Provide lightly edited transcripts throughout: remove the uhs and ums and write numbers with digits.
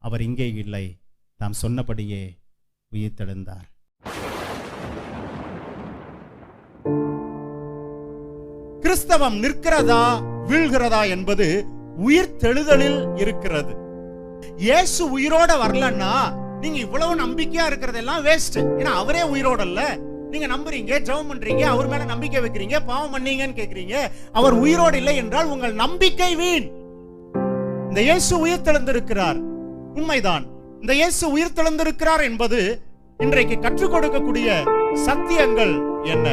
அவர் இங்கே இல்லை, தாம் சொன்னபடியே உயிர்த்தெழுந்தார். கிறிஸ்தவம் நிற்கிறதா வீழ்கிறதா என்பது உயிர்த்தெழுதலில் இருக்கிறது. இயேசு உயிரோட வரலன்னா நீங்க இவ்வளவு நம்பிக்கையா இருக்கிறதெல்லாம் வேஸ்ட். ஏன்னா அவரே உயிரோட இல்ல. நீங்க நம்புறீங்க, ஜெபம் பண்றீங்க, அவர் மேல நம்பிக்கை வைக்கிறீங்க, பாவம் பண்ணீங்கன்னு கேக்குறீங்க. அவர் உயிரோடு இல்லை என்றால் உங்கள் நம்பிக்கை வீண். இந்த இயேசு உயிர்த்தெழுந்திருக்கிறார், உண்மைதான். இந்த இயேசு உயிர்த்தெழுந்திருக்கிறார் என்பது இன்றைக்கு கற்றுக் கொடுக்கக்கூடிய சத்தியங்கள் என்ன?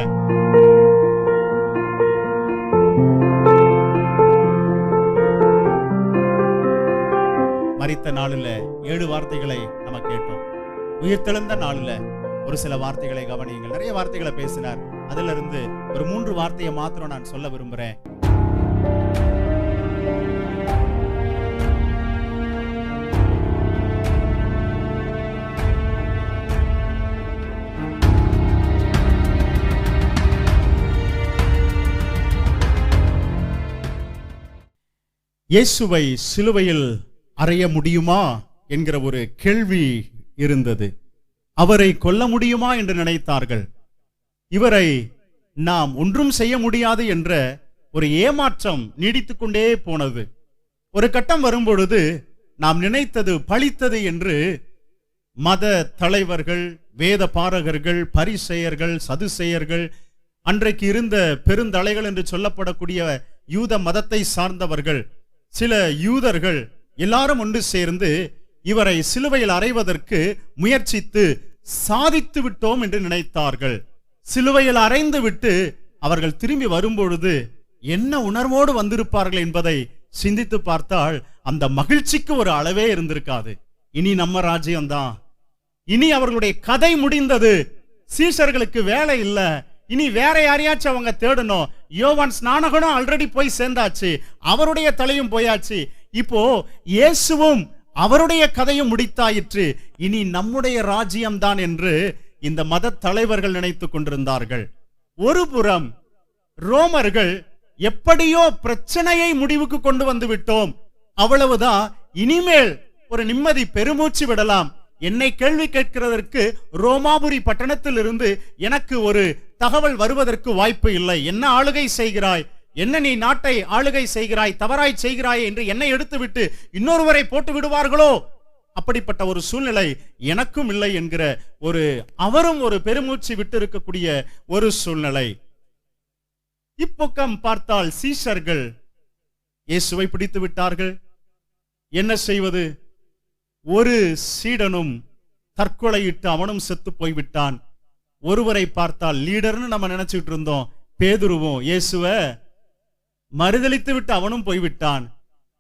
மரித்த நாளில் 7 வார்த்தைகளை நம்ம கேட்டோம். உயிர்த்தெழுந்த நாளில் ஒரு சில வார்த்தைகளை கவனியுங்கள். நிறைய வார்த்தைகளை பேசினார். அதுல இருந்து ஒரு 3 வார்த்தையை மாத்திரம் நான் சொல்ல விரும்புறேன். இயேசுவை சிலுவையில் அறைய முடியுமா என்கிற ஒரு கேள்வி இருந்தது. அவரை கொல்ல முடியுமா என்று நினைத்தார்கள். இவரை நாம் ஒன்றும் செய்ய முடியாது என்ற ஒரு ஏமாற்றம் நீடித்துக் கொண்டே போனது. ஒரு கட்டம் வரும்பொழுது நாம் நினைத்தது பலித்தது என்று மத தலைவர்கள், வேத பாரகர்கள், பரிசேயர்கள், சதுசேயர்கள், அன்றைக்கு இருந்த பெருந்தலைகள் என்று சொல்லப்படக்கூடிய யூத மதத்தை சார்ந்தவர்கள், சில யூதர்கள் எல்லாரும் ஒன்று சேர்ந்து இவரை சிலுவையில் அறைவதற்கு முயற்சித்து சாதித்து விட்டோம் என்று நினைத்தார்கள். சிலுவையில் அறைந்து விட்டு அவர்கள் திரும்பி வரும்பொழுது என்ன உணர்வோடு வந்திருப்பார்கள் என்பதை சிந்தித்து பார்த்தால் அந்த மகிழ்ச்சிக்கு ஒரு அளவே இருந்திருக்காது. இனி நம்ம ராஜ்யம்தான், இனி அவர்களுடைய கதை முடிந்தது, சீஷர்களுக்கு வேலை இல்லை, இனி வேற யாரையாச்சும் அவங்க தேடணும். யோவான் ஸ்நானகனும் ஆல்ரெடி போய் சேர்ந்தாச்சு, அவருடைய தலையும் போயாச்சு, இப்போ இயேசுவும் அவருடைய கதையும் முடித்தாயிற்று, இனி நம்முடைய ராஜ்யம்தான் என்று இந்த மத தலைவர்கள் நினைத்துக் கொண்டிருந்தார்கள். ஒரு புறம் ரோமர்கள் எப்படியோ பிரச்சனையை முடிவுக்கு கொண்டு வந்து விட்டோம், அவ்வளவுதான், இனிமேல் ஒரு நிம்மதி, பெருமூச்சு விடலாம். என்னை கேள்வி கேட்கிறதற்கு ரோமாபுரி பட்டணத்தில் இருந்து எனக்கு ஒரு தகவல் வருவதற்கு வாய்ப்பு இல்லை. என்ன ஆளுகை செய்கிறாய், என்ன நீ நாட்டை ஆளுகை செய்கிறாய், தவறாய் செய்கிறாய் என்று என்னை எடுத்துவிட்டு இன்னொருவரை போட்டு விடுவார்களோ, அப்படிப்பட்ட ஒரு சூழ்நிலை எனக்கும் இல்லை என்கிற ஒரு அவரும் ஒரு பெருமூச்சு விட்டு இருக்கக்கூடிய ஒரு சூழ்நிலை. இப்பக்கம் பார்த்தால் சீஷர்கள் இயேசுவை பிடித்து விட்டார்கள். என்ன செய்வது? ஒரு சீடனும் தற்கொலையிட்டு அவனும் செத்து போய்விட்டான். ஒருவரை பார்த்தால் லீடர்னு நம்ம நினைச்சிட்டு இருந்தோம், பேதுருவும் இயேசுவை மறுதலித்து விட்டு அவனும் போய்விட்டான்.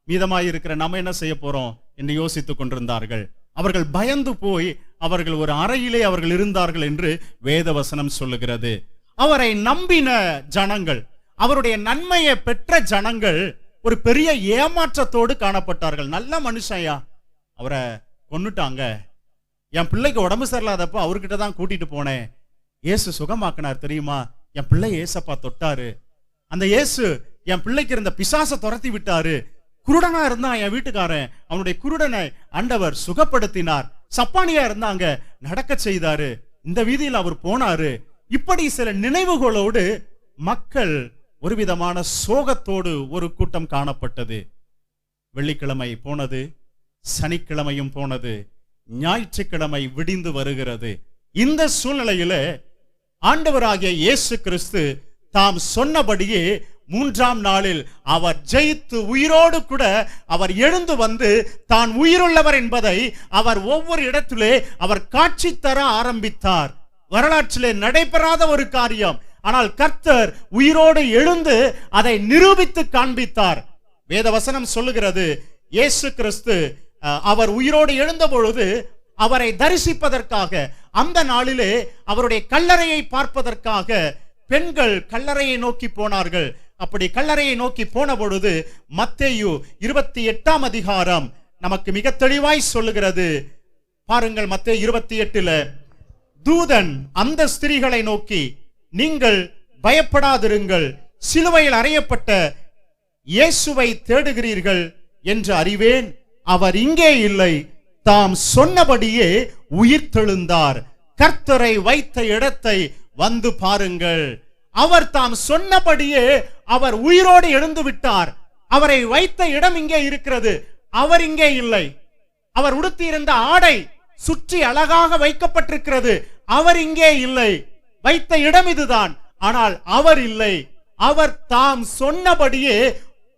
மீதமாயிருக்கிற நம்ம என்ன செய்ய போறோம் என்று யோசித்துக் கொண்டிருந்தார்கள். அவர்கள் பயந்து போய் அவர்கள் ஒரு அறையிலே அவர்கள் இருந்தார்கள் என்று வேதவசனம் சொல்லுகிறது. அவரை நம்பின ஜனங்கள், அவருடைய நன்மையை பெற்ற ஜனங்கள் ஒரு பெரிய ஏமாற்றத்தோடு காணப்பட்டார்கள். நல்ல மனுஷயா, அவரை கொன்னுட்டாங்க, என் பிள்ளைக்கு உடம்பு சரியில்லாதப்ப அவர்கிட்ட தான் கூட்டிட்டு போனேன், இயேசு சுகமாக்கினார் தெரியுமா, என் பிள்ளை ஏசப்பா தொட்டாரு, அந்த இயேசு என் பிள்ளைக்கு இருந்த பிசாசை துரத்தி விட்டாரு, குருடனா இருந்தான் என் வீட்டுக்காரன், அவனுடைய குருடனை ஆண்டவர் சுகப்படுத்தினார், சப்பானியா இருந்தாங்க நடக்க செய்தாரு, இந்த வீதியில் அவர் போனாரு. இப்படி சில நினைவுகளோடு மக்கள் ஒரு விதமான சோகத்தோடு ஒரு கூட்டம் காணப்பட்டது. வெள்ளிக்கிழமை போனது, சனிக்கிழமையும் போனது, ஞாயிற்றுக்கிழமை விடிந்து வருகிறது. இந்த சூழ்நிலையில ஆண்டவராகிய இயேசு கிறிஸ்து தாம் சொன்னபடியே 3ஆம் நாளில் அவர் ஜெயித்து உயிரோடு கூட அவர் எழுந்து வந்து தான் உயிருள்ளவர் என்பதை அவர் ஒவ்வொரு இடத்திலே அவர் காட்சி தர ஆரம்பித்தார். வரலாற்றிலே நடைபெறாத ஒரு காரியம், ஆனால் கர்த்தர் உயிரோடு எழுந்து அதை நிரூபித்து காண்பித்தார். வேதவசனம் சொல்லுகிறது, இயேசு கிறிஸ்து அவர் உயிரோடு எழுந்த பொழுது அவரை தரிசிப்பதற்காக அந்த நாளிலே அவருடைய கல்லறையை பார்ப்பதற்காக பெண்கள் கல்லறையை நோக்கி போனார்கள். அப்படி கல்லறையை நோக்கி போன பொழுது மத்தேயு 28ஆம் அதிகாரம் நமக்கு மிக தெளிவாய் சொல்லுகிறது. பாருங்கள், மத்தேயு 28ல தூதன் அந்த ஸ்திரீகளை நோக்கி, நீங்கள் பயப்படாதிருங்கள், சிலுவையில் அறையப்பட்ட இயேசுவை தேடுகிறீர்கள் என்று அறிவேன், அவர் இங்கே இல்லை, தாம் சொன்னபடியே உயிர்த்தெழுந்தார். கர்த்தரை வைத்த இடத்தை வந்து பாருங்கள். அவர் தாம் சொன்னபடியே அவர் உயிரோடு எழுந்து விட்டார். அவரை வைத்த இடம் இங்கே இருக்கிறது, அவர் இங்கே இல்லை. அவர் உடுத்தியிருந்த ஆடை சுற்றி அழகாக வைக்கப்பட்டிருக்கிறது, அவர் இங்கே இல்லை. வைத்த இடம் இதுதான், ஆனால் அவர் இல்லை. அவர் தாம் சொன்னபடியே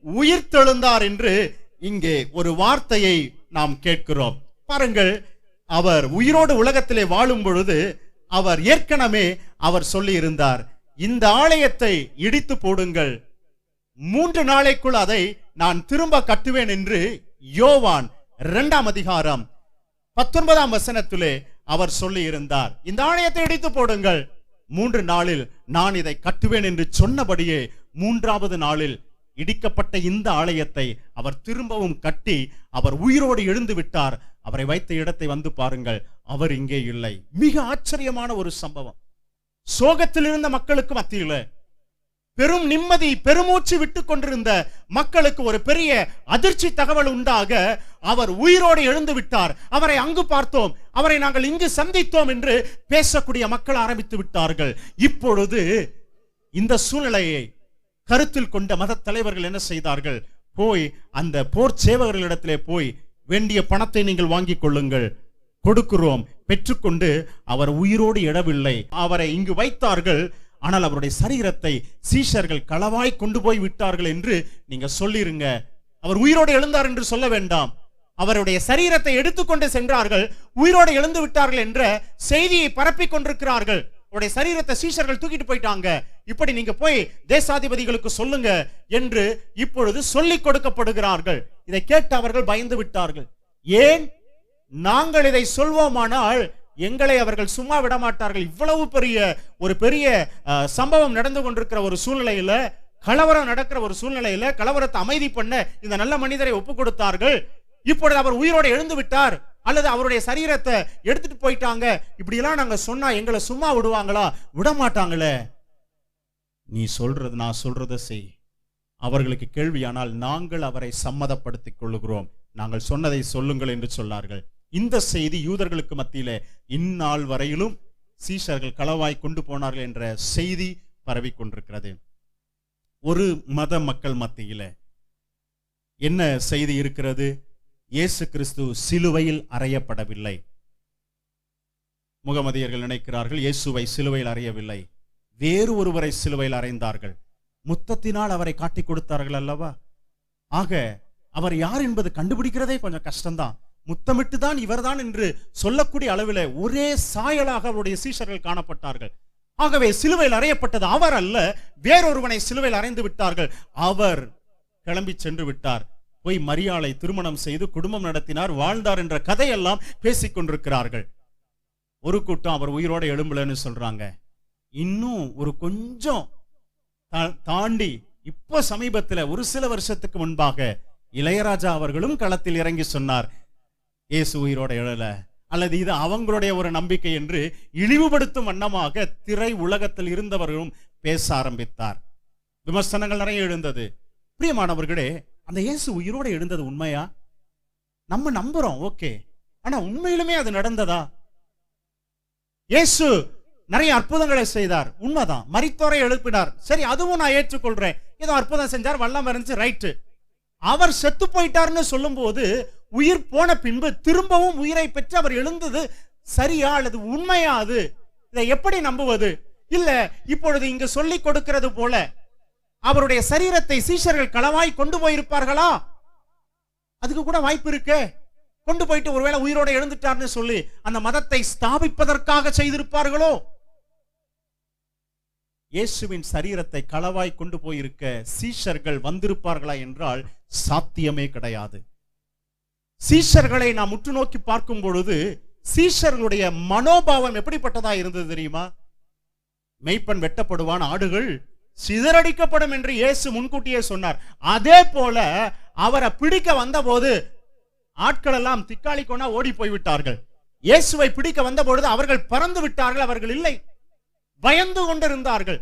உயிர்த்தெழுந்தார் என்று இங்கே ஒரு வார்த்தையை நாம் கேட்கிறோம். பாருங்கள், அவர் உயிரோடு உலகத்திலே வாழும் பொழுது அவர் ஏற்கனவே அவர் சொல்லி இருந்தார், இந்த ஆலயத்தை இடித்து போடுங்கள், 3 நாளைக்குள் அதை நான் திரும்ப கட்டுவேன் என்று யோவான் 2ஆம் அதிகாரம் 19ஆம் வசனத்திலே அவர் சொல்லி இருந்தார். இந்த ஆலயத்தை இடித்து போடுங்கள், 3 நாளில் நான் இதை கட்டுவேன் என்று சொன்னபடியே 3வது நாளில் இடிக்கப்பட்ட இந்த ஆலயத்தை அவர் திரும்பவும் கட்டி அவர் உயிரோடு எழுந்து விட்டார். அவரை வைத்த இடத்தை வந்து பாருங்கள், அவர் இங்கே இல்லை. மிக ஆச்சரியமான ஒரு சம்பவம். சோகத்தில் இருந்த மக்களுக்கு மத்தியில பெரும் நிம்மதி, பெருமூச்சு விட்டு கொண்டிருந்த மக்களுக்கு ஒரு பெரிய அதிர்ச்சி தகவல் உண்டாக அவர் உயிரோடு எழுந்து விட்டார். அவரை அங்கு பார்த்தோம், அவரை நாங்கள் இங்கு சந்தித்தோம் என்று பேசக்கூடிய மக்கள் ஆரம்பித்து விட்டார்கள். இப்பொழுது இந்த சூழ்நிலையை கருத்தில் கொண்ட மத தலைவர்கள் என்ன செய்தார்கள்? போய் அந்த போர் சேவகர்களிடத்திலே போய் வேண்டிய பணத்தை நீங்கள் வாங்கிக் கொள்ளுங்கள், கொடுக்கிறோம், பெற்றுக்கொண்டு அவர் உயிரோடு எழவில்லை, அவரை இங்கு வைத்தார்கள், ஆனால் அவருடைய சரீரத்தை சீஷர்கள் களவாய் கொண்டு போய் விட்டார்கள் என்று நீங்க சொல்லிருங்க. அவர் உயிரோடு எழுந்தார் என்று சொல்ல வேண்டாம், அவருடைய சரீரத்தை எடுத்துக்கொண்டு சென்றார்கள், உயிரோடு எழுந்து விட்டார்கள் என்ற செய்தியை பரப்பிக் கொண்டிருக்கிறார்கள். அவருடைய சரீரத்தை சீஷர்கள் தூக்கிட்டு போயிட்டாங்க, இப்படி நீங்க போய் தேசாதிபதிகளுக்கு சொல்லுங்க என்று இப்பொழுது சொல்லிக் கொடுக்கப்படுகிறார்கள். இதை கேட்டு அவர்கள் பயந்து விட்டார்கள். ஏன்? நாங்கள் இதை சொல்வோமானால் எங்களை அவர்கள் சும்மா விட மாட்டார்கள். இவ்வளவு பெரிய சம்பவம் நடந்து கொண்டிருக்கிற ஒரு சூழ்நிலையில, கலவரம் நடக்கிற ஒரு சூழ்நிலையில கலவரத்தை அமைதி பண்ண இந்த நல்ல மனிதரை ஒப்பு கொடுத்தார்கள். இப்பொழுது அவர் உயிரோடு எழுந்து விட்டார், அல்லது அவருடைய சரீரத்தை எடுத்துட்டு போயிட்டாங்க, இப்படி எல்லாம் நாங்க சொன்னா எங்களை சும்மா விடுவாங்களா? விட மாட்டாங்களே. நீ சொல்றது, நான் சொல்றத செய். அவர்களுக்கு கேள்வியானால் நாங்கள் அவரை சம்மதப்படுத்திக் கொள்ளுகிறோம், நாங்கள் சொன்னதை சொல்லுங்கள் என்று சொன்னார்கள். இந்த செய்தி யூதர்களுக்கு மத்தியிலே இந்நாள் வரையிலும் சீஷர்கள் களவாய் கொண்டு போனார்கள் என்ற செய்தி பரவி கொண்டிருக்கிறது. ஒரு மத மக்கள் மத்தியில என்ன செய்தி இருக்கிறது? இயேசு கிறிஸ்து சிலுவையில் அறையப்படவில்லை. முகமதியர்கள் நினைக்கிறார்கள் இயேசுவை சிலுவையில் அறையவில்லை, வேறு ஒருவரை சிலுவையில் அறைந்தார்கள். முத்தத்தினால் அவரை காட்டி கொடுத்தார்கள் அல்லவா? ஆக அவர் யார் என்பது கண்டுபிடிக்கிறதே கொஞ்சம் கஷ்டம்தான். முத்தமிட்டு தான் இவர்தான் என்று சொல்லக்கூடிய அளவில் ஒரே சாயலாக அவருடைய சீஷர்கள் காணப்பட்டார்கள். ஆகவே சிலுவையில் அறையப்பட்டது அவர் அல்ல, வேறொருவனை சிலுவையில் அறைந்து விட்டார்கள். அவர் கிளம்பி சென்று விட்டார், போய் மரியாளை திருமணம் செய்து குடும்பம் நடத்தினார், வாழ்ந்தார் என்ற கதையெல்லாம் பேசிக் கொண்டிருக்கிறார்கள். ஒரு கூட்டம் அவர் உயிரோட எழும்பலன்னு சொல்றாங்க. இன்னும் ஒரு கொஞ்சம் தாண்டி இப்போ சமீபத்தில் ஒரு சில வருஷத்துக்கு முன்பாக இளையராஜா அவர்களும் களத்தில் இறங்கி சொன்னார், இயேசு உயிரோட எழல, அல்லது இது அவங்களுடைய ஒரு நம்பிக்கை என்று இழிவுபடுத்தும் வண்ணமாக திரை உலகத்தில் இருந்தவர்களும் பேச ஆரம்பித்தார். விமர்சனங்கள் நிறைய எழுந்தது. பிரியமானவர்களே, அந்த இயேசு உயிரோட எழுந்தது உண்மையா? நம்ம நம்புறோம், ஓகே, ஆனா உண்மையிலுமே அது நடந்ததா? இயேசு நிறைய அற்புதங்களை செய்தார், உண்மைதான். மரித்தோரை எழுப்பினார், சரி, அதுவும் நான் ஏற்றுக்கொள்றேன். ஏதோ அற்புதம் செஞ்சார், வல்லம் இருந்துச்சு, ரைட்டு. அவர் செத்து போயிட்டார்னு சொல்லும் போது, உயிர் போன பின்பு திரும்பவும் உயிரை பெற்று அவர் எழுந்தது சரியா அல்லது உண்மையா? அது இதை எப்படி நம்புவது? இல்ல இப்பொழுது இங்கு சொல்லிக் கொடுக்கிறது போல அவருடைய சரீரத்தை சீஷர்கள் களவாய் கொண்டு போயிருப்பார்களா? அதுக்கு கூட வாய்ப்பு இருக்கு. கொண்டு போயிட்டு ஒருவேளை உயிரோட எழுந்துட்டார்னு சொல்லி அந்த மதத்தை ஸ்தாபிப்பதற்காக செய்திருப்பார்களோ? இயேசுவின் சரீரத்தை களவாய் கொண்டு போயிருக்க சீஷர்கள் வந்திருப்பார்களா என்றால் சாத்தியமே கிடையாது. சீஷர்களை நாம் உற்று நோக்கி பார்க்கும் பொழுது சீஷர்களுடைய மனோபாவம் எப்படிப்பட்டதா இருந்தது தெரியுமா? மெய்ப்பன் வெட்டப்படுவான், ஆடுகள் சிதறடிக்கப்படும் என்று இயேசு முன்கூட்டியே சொன்னார். அதே போல அவரை பிடிக்க வந்த போது ஆட்கள் எல்லாம் திக்காளி கொண்டா ஓடி போய்விட்டார்கள். இயேசுவை பிடிக்க வந்த பொழுது அவர்கள் பறந்து விட்டார்கள், அவர்கள் இல்லை, பயந்து கொண்டிருந்தார்கள்.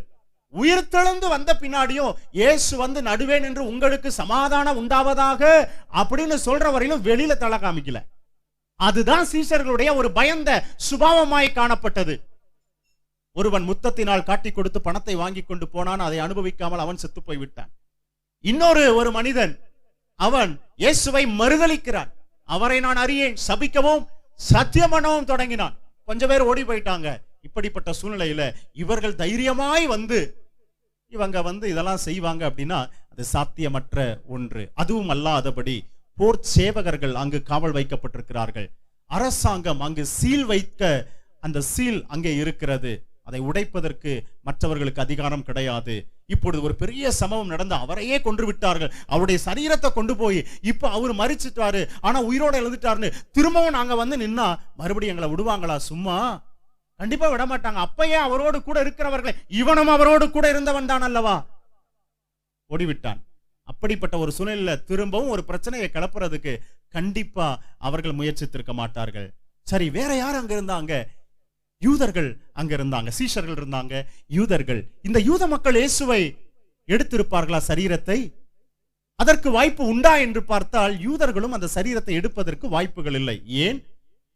உயிர்த்தெழுந்து வந்த பின்னாடியும் இயேசு வந்து நடுவேன் என்று உங்களுக்கு சமாதானம் உண்டாவதாக அப்படின்னு சொல்ற வரையிலும் வெளியில தலை காமிக்கல. அதுதான் சீஷர்களுடைய ஒரு பயந்த சுபாவமாய் காணப்பட்டது. ஒருவன் முத்தத்தினால் காட்டி கொடுத்து பணத்தை வாங்கி கொண்டு போனான், அதை அனுபவிக்காமல் அவன் செத்து போய்விட்டான். ஒரு மனிதன் அவன் இயேசுவை மறுதலிக்கிறான். அவரை நான் அறியேன், சபிக்கவும் சத்தியம் பண்ணவும் தொடங்கினான். கொஞ்சம் பேர் ஓடி போயிட்டாங்க. இப்படிப்பட்ட சூழ்நிலையில இவர்கள் தைரியமாய் இவங்க இதெல்லாம் செய்வாங்க அப்படின்னா அது சாத்தியமற்ற ஒன்று. அதுவும் அல்லாதபடி போர் சேவகர்கள் அங்கு காவல் வைக்கப்பட்டிருக்கிறார்கள். அரசாங்கம் அங்கு சீல் வைக்க அந்த சீல் அங்கே இருக்கிறது. அதை உடைப்பதற்கு மற்றவர்களுக்கு அதிகாரம் கிடையாது. இப்பொழுது ஒரு பெரிய சம்பவம் நடந்து அவரையே கொன்று விட்டார்கள். அவருடைய சரீரத்தை கொண்டு போய் இப்ப அவர் மரிச்சிட்டாரு, ஆனா உயிரோட எழுந்துட்டாருன்னு திரும்பவும் நாங்க நின்னா மறுபடியும் எங்களை விடுவாங்களா? சும்மா கண்டிப்பா விட மாட்டாங்க. அப்பயே அவரோடு கூட இருக்கிறவர்கள், இவனும் அவரோடு கூட இருந்தவன் தான் அல்லவா, ஓடிவிட்டான். அப்படிப்பட்ட ஒரு சூழ்நிலையில திரும்பவும் ஒரு பிரச்சனையை கிளப்புறதுக்கு கண்டிப்பா அவர்கள் முயற்சித்திருக்க மாட்டார்கள். சரி, வேற யார் அங்க இருந்தாங்க? யூதர்கள் அங்க இருந்தாங்க, சீஷர்கள் இருந்தாங்க, யூதர்கள். இந்த யூத மக்கள் இயேசுவை எடுத்திருப்பார்களா சரீரத்தை? அதற்கு வாய்ப்பு உண்டா என்று பார்த்தால் யூதர்களும் அந்த சரீரத்தை எடுப்பதற்கு வாய்ப்புகள் இல்லை. ஏன்?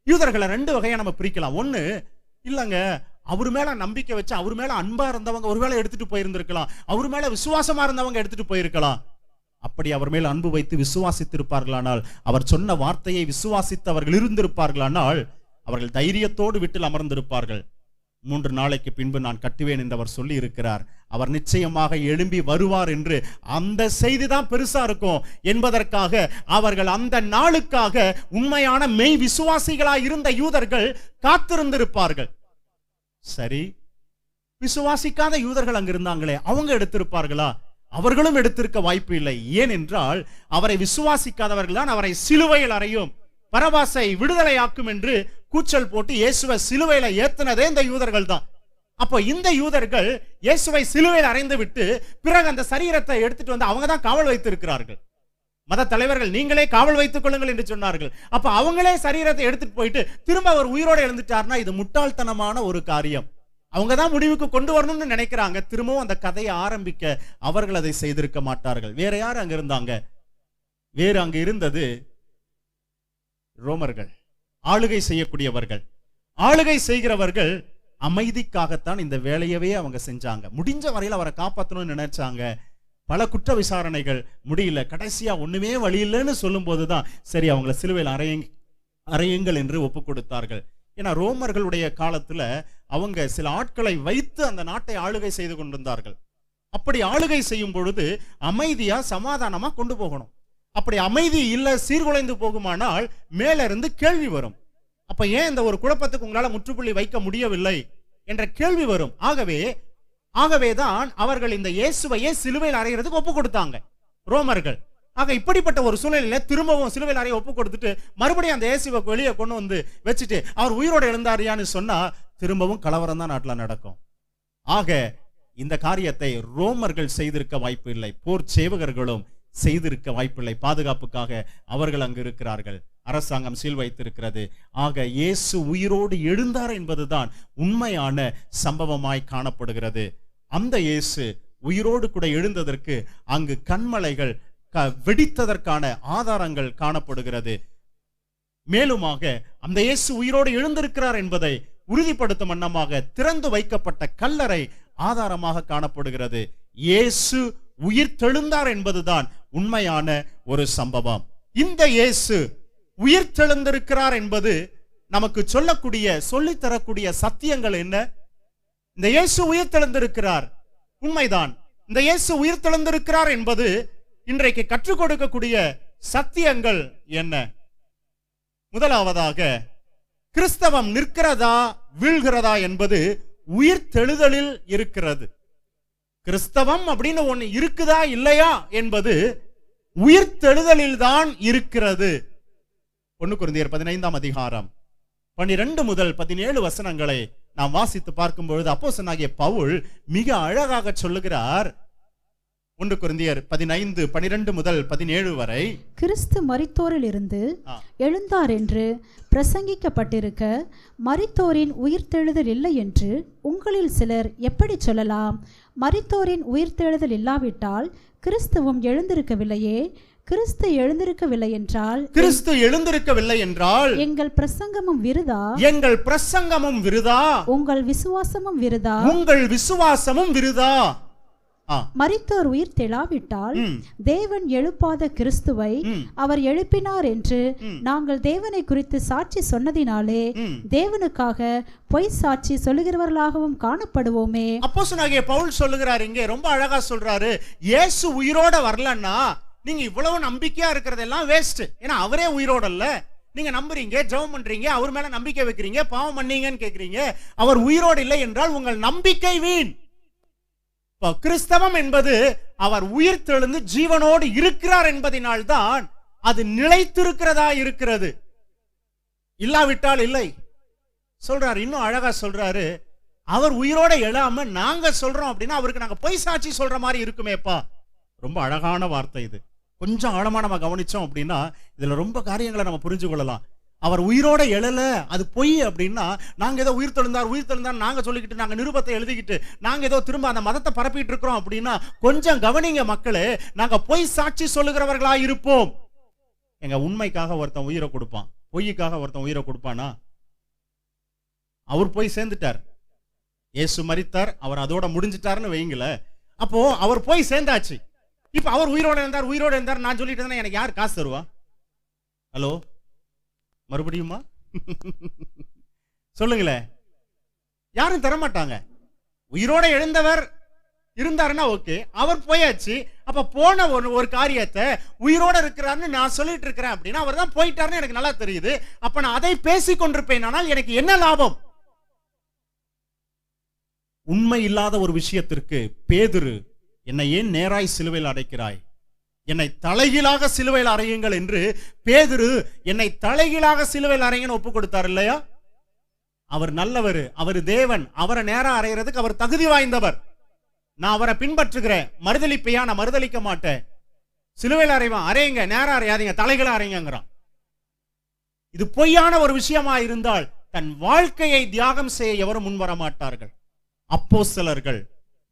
யூதர்களை ரெண்டு வகையா நம்ம பிரிக்கலாம். ஒண்ணு, இல்லங்க அவர் மேல நம்பிக்கை வச்சு அவர் மேல அன்பா இருந்தவங்க ஒருவேளை எடுத்துட்டு போயிருந்திருக்கலாம், அவர் மேல விசுவாசமா இருந்தவங்க எடுத்துட்டு போயிருக்கலாம். அப்படி அவர் மேல் அன்பு வைத்து விசுவாசித்திருப்பார்களானால், அவர் சொன்ன வார்த்தையை விசுவாசித்து அவர்கள் இருந்திருப்பார்களானால் அவர்கள் தைரியத்தோடு வீட்டில் அமர்ந்திருப்பார்கள். 3 நாளைக்கு பின்பு நான் கட்டுவேன் என்று அவர் சொல்லி இருக்கிறார். அவர் நிச்சயமாக எழும்பி வருவார் என்று அந்த செய்தி தான் பெருசா இருக்கும் என்பதற்காக அவர்கள் அந்த நாளுக்காக உண்மையான மெய் விசுவாசிகளாய் இருந்த யூதர்கள் காத்திருந்திருப்பார்கள். சரி, விசுவாசிக்காத யூதர்கள் அங்க இருந்தாங்களே, அவங்க எடுத்திருப்பார்களா? அவர்களும் எடுத்திருக்க வாய்ப்பு இல்லை. ஏனென்றால் அவரை விசுவாசிக்காதவர்கள் தான் அவரை சிலுவையில் அறையும், பரபாசை விடுதலையாக்கும் என்று கூச்சல் போட்டு இயேசுவை சிலுவையில ஏத்தினதே இந்த யூதர்கள் தான். அப்போ இந்த யூதர்கள் இயேசுவை சிலுவையில் அறைந்து விட்டு பிறகு அந்த சரீரத்தை எடுத்துட்டு வந்து அவங்க தான் காவல் வைத்திருக்கிறார்கள். மத தலைவர்கள் நீங்களே காவல் வைத்துக் கொள்ளுங்கள் என்று சொன்னார்கள். அப்ப அவங்களே சரீரத்தை எடுத்துட்டு போயிட்டு திரும்ப அவர் உயிரோடு எழுந்துட்டார்னா இது முட்டாள்தனமான ஒரு காரியம். அவங்க தான் முடிவுக்கு கொண்டு வரணும்னு நினைக்கிறாங்க. திரும்பவும் அந்த கதையை ஆரம்பிக்க அவர்கள் அதை செய்திருக்க மாட்டார்கள். வேற யார் அங்க இருந்தாங்க? வேறு அங்க இருந்தது ரோமர்கள், ஆளுகை செய்யக்கூடியவர்கள். ஆளுகை செய்கிறவர்கள் அமைதிக்காகத்தான் இந்த வேலையவே அவங்க செஞ்சாங்க. முடிஞ்ச வரையில் அவரை காப்பாற்றணும்னு நினைச்சாங்க. பல குற்ற விசாரணைகள் முடியல, கடைசியா ஒண்ணுமே வழி இல்லைன்னு சொல்லும் போதுதான் சரி அவங்களை சிலுவையில் அறையுங்கள் என்று ஒப்பு கொடுத்தார்கள். ஏன்னா ரோமர்களுடைய காலத்துல அவங்க சில ஆட்களை வைத்து அந்த நாட்டை ஆளுகை செய்து கொண்டிருந்தார்கள். அப்படி ஆளுகை செய்யும் பொழுது அமைதியா சமாதானமா கொண்டு போகணும். அப்படி அமைதி இல்ல, சீர்குலைந்து போகுமானால் மேல இருந்து கேள்வி வரும். அப்ப ஏன் இந்த ஒரு குழப்பத்துக்கு உங்களால முற்றுப்புள்ளி வைக்க முடியவில்லை என்ற கேள்வி வரும். ஆகவேதான் அவர்கள் இந்த இயேசுவையே சிலுவையில் அறைகிறதுக்கு ஒப்பு கொடுத்தாங்க ரோமர்கள். ஆக இப்படிப்பட்ட ஒரு சூழ்நிலையில திரும்பவும் சிலுவையில் அறைய ஒப்பு கொடுத்துட்டு மறுபடியும் அந்த இயேசுவை வெளியே கொண்டு வந்து வச்சுட்டு அவர் உயிரோடு எழுந்தாரியான்னு சொன்னா திரும்பவும் கலவரம் தான் நாட்டில் நடக்கும். ஆக இந்த காரியத்தை ரோமர்கள் செய்திருக்க வாய்ப்பு இல்லை, போர் சேவகர்களும் செய்திருக்க வாய்ப்பில்லை. பாதுகாப்புக்காக அவர்கள் அங்கு இருக்கிறார்கள், அரசாங்கம் சீல் வைத்திருக்கிறது. ஆக இயேசு உயிரோடு எழுந்தார் என்பதுதான் உண்மையான சம்பவமாய் காணப்படுகிறது. அந்த இயேசு உயிரோடு கூட எழுந்ததற்கு அங்கு கண்மலைகள் வெடித்ததற்கான ஆதாரங்கள் காணப்படுகிறது. மேலுமாக அந்த இயேசு உயிரோடு எழுந்திருக்கிறார் என்பதை உறுதிப்படுத்தும் வண்ணமாக திறந்து வைக்கப்பட்ட கல்லறை ஆதாரமாக காணப்படுகிறது. இயேசு உயிர் தெழுந்தார் என்பதுதான் உண்மையான ஒரு சம்பவம். இந்த இயேசு உயிர் தெழுந்திருக்கிறார் என்பது நமக்கு சொல்லித்தரக்கூடிய சத்தியங்கள் என்ன? இந்த இயேசு உயிர் தெழுந்திருக்கிறார் உண்மைதான். இந்த இயேசு உயிர் தெழுந்திருக்கிறார் என்பது இன்றைக்கு கற்றுக் கொடுக்கக்கூடிய சத்தியங்கள் என்ன? முதலாவதாக, கிறிஸ்தவம் நிற்கிறதா வீழ்கிறதா என்பது உயிர் தெழுதலில் இருக்கிறது. கிறிஸ்தவம் அப்படின்னு ஒண்ணு இருக்குதா இல்லையா என்பது உயிர் தெழுதலில் தான் இருக்கிறது. 1 கொரிந்தியர் 15ஆம் அதிகாரம் 12 முதல் 17 வசனங்களை நாம் வாசித்து பார்க்கும் பொழுது அப்போஸ்தலனாகிய பவுல் மிக அழகாக சொல்லுகிறார். 1 கொரிந்தியர் 15 12 முதல் 17 வரை, கிறிஸ்து மரித்தோரில் இருந்து எழுந்தார் என்று பிரசங்கிக்கப்பட்டிருக்க மரித்தோரின் உயிர்த்தெழுதல் இல்லை என்று உங்களில் சிலர் எப்படி சொல்லலாம்? மரித்தோரின் உயிர்த்தெழுதல் இல்லாவிட்டால் கிறிஸ்துவும் எழுந்திருக்கவில்லையே. கிறிஸ்து எழுந்திருக்கவில்லை என்றால் கிறிஸ்து எழுந்திருக்கவில்லை என்றால் எங்கள் பிரசங்கமும் விருதா, எங்கள் பிரசங்கமும் விருதா, உங்கள் விசுவாசமும் விருதா, உங்கள் விசுவாசமும் விருதா. மரித்தோர் உயிர் தெளாவிட்டால் தேவன் எழுப்பாத கிறிஸ்துவை அவர் எழுப்பினார் என்று நாங்கள் தேவனை குறித்து சாட்சி சொன்னதினாலே தேவனுக்காக பொய் சாட்சி சொல்லுகிறவர்களாகவும் காணப்படுவோமே. அப்போஸ்தலனாகிய பவுல் சொல்லுகிறார், இங்கே ரொம்ப அழகா சொல்றாரு, இயேசு உயிரோட வரலன்னா நீங்க இவ்வளவு நம்பிக்கையா இருக்கிறதெல்லாம் வேஸ்ட். ஏன்னா அவரே உயிரோட இல்ல. நீங்க நம்புறீங்க, ஜெபம் பண்றீங்க, அவர் மேல நம்பிக்கை வைக்கிறீங்க, பாவம் பண்ணீங்கன்னு கேக்குறீங்க. அவர் உயிரோடு இல்லை என்றால் உங்கள் நம்பிக்கை வீண். கிறிஸ்தவம் என்பது அவர் உயிர் தெழுந்து ஜீவனோடு இருக்கிறார் என்பதனால்தான் அது நிலைத்திருக்கிறதா இருக்கிறது. இல்லாவிட்டால் இல்லை. சொல்றாரு, இன்னும் அழகா சொல்றாரு, அவர் உயிரோட எழாம நாங்க சொல்றோம் அப்படின்னா அவருக்கு நாங்க பொய் சாட்சி சொல்ற மாதிரி இருக்குமேப்பா. ரொம்ப அழகான வார்த்தை இது. கொஞ்சம் ஆழமா நம்ம கவனிச்சோம் அப்படின்னா இதுல ரொம்ப காரியங்களை நம்ம புரிஞ்சு கொள்ளலாம். அவர் உயிரோட எழல, அது பொய் அப்படின்னா நாங்க ஏதோ உயிர் தெழுந்தார் நாங்க சொல்லிக்கிட்டு, நாங்க நிருபத்தை எழுதிக்கிட்டு, நாங்க ஏதோ திரும்ப அந்த மதத்தை பரப்பிட்டு இருக்கிறோம் அப்படின்னா கொஞ்சம் கவனிங்க மக்களே, நாங்க பொய் சாட்சி சொல்லுகிறவர்களா இருப்போம். எங்க உண்மைக்காக ஒருத்தன் உயிரை கொடுப்பான், பொய்யுக்காக ஒருத்தன் உயிரை கொடுப்பானா? அவர் போய் சேர்ந்துட்டார், இயேசு மரித்தார், அவர் அதோட முடிஞ்சிட்டாருன்னு வைங்கள. அப்போ அவர் போய் சேர்ந்தாச்சு. இப்ப அவர் உயிரோட இருந்தார் நான் சொல்லிட்டு இருந்தேன், எனக்கு யார் காசு தருவா? ஹலோ, மறுபடியுமா? சொல்லுங்களேன், யாரும் தரமாட்டாங்க. உயிரோட எழுந்தவர் இருந்தாருன்னா ஓகே, அவர் போயாச்சு. அப்ப போன ஒரு காரியத்தை உயிரோட இருக்கிறாருன்னு நான் சொல்லிட்டு இருக்கிறேன் அப்படின்னா அவர் தான் போயிட்டாருன்னு எனக்கு நல்லா தெரியுது. அப்ப நான் அதை பேசிக் கொண்டிருப்பேன், ஆனால் எனக்கு என்ன லாபம்? உண்மை இல்லாத ஒரு விஷயத்திற்கு பேதுரு, என்னை ஏன் நேராய் சிலுவையில் அடைக்கிறாய், என்னை தலைகீழாக சிலுவையில் அறையுங்கள் என்று பேதுரு என்னை தலைகீழாக சிலுவையில் அறையுங்கன்னு ஒப்பு கொடுத்தார் இல்லையா? அவர் நல்லவர், அவர் தேவன், அவரை நேரா அறைகிறதுக்கு அவர் தகுதி வாய்ந்தவர். நான் அவரை பின்பற்றுகிறேன், மறுதலிப்பையா? நான் மறுதலிக்க மாட்டேன். சிலுவையில் அறைவான், அறையுங்க, நேரா அறையாதீங்க, தலைகீழ அறையுங்கிறான். இது பொய்யான ஒரு விஷயமா இருந்தால் தன் வாழ்க்கையை தியாகம் செய்ய எவரும் முன்வர மாட்டார்கள். அப்போஸ்தலர்கள்